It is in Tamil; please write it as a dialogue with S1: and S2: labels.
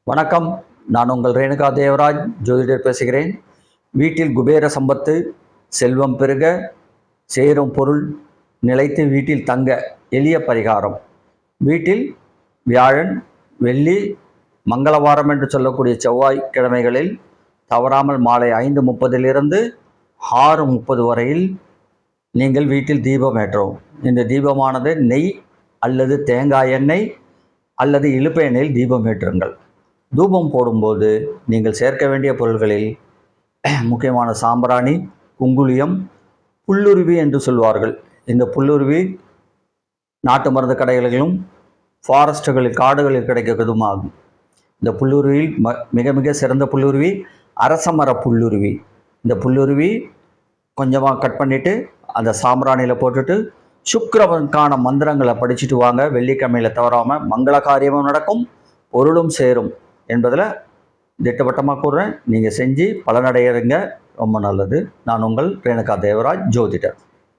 S1: வணக்கம். நான் உங்கள் ரேணுகா தேவராஜ் ஜோதிடர் பேசுகிறேன். வீட்டில் குபேர சம்பத்து, செல்வம் பெருக, சேரும் பொருள் நிலைத்து வீட்டில் தங்க எளிய பரிகாரம். வீட்டில் வியாழன், வெள்ளி, மங்களவாரம் என்று சொல்லக்கூடிய செவ்வாய்க்கிழமைகளில் தவறாமல் மாலை 5:30 6:30 வரையில் நீங்கள் வீட்டில் தீபம் ஏற்றவும். இந்த தீபமானது நெய் அல்லது தேங்காய் எண்ணெய் அல்லது இலுப்பை எண்ணெயில் தீபம் ஏற்றுங்கள். தூபம் போடும்போது நீங்கள் சேர்க்க வேண்டிய பொருள்களில் முக்கியமான சாம்பிராணி, குங்குளியம், புல்லுருவி என்று சொல்வார்கள். இந்த புல்லுருவி நாட்டு மருந்து கடைகளிலும் ஃபாரஸ்ட்டுகளில் காடுகளில் கிடைக்கதுமாகும். இந்த புல்லுருவியில் மிக மிக சிறந்த புல்லுருவி அரசமர புல்லுருவி. இந்த புல்லுருவி கொஞ்சமாக கட் பண்ணிவிட்டு அந்த சாம்பிராணியில் போட்டுட்டு சுக்கிரனுக்கான மந்திரங்களை படிச்சுட்டு வாங்க. வெள்ளிக்கிழமையில் தவறாமல் மங்கள காரியமும் நடக்கும், பொருளும் சேரும் என்பதில் திட்டவட்டமாக கூறுறேன். நீங்கள் செஞ்சு பலனடைகிறீங்க. ரொம்ப நல்லது. நான் உங்கள் ரேணுகா தேவராஜ் ஜோதிடர்.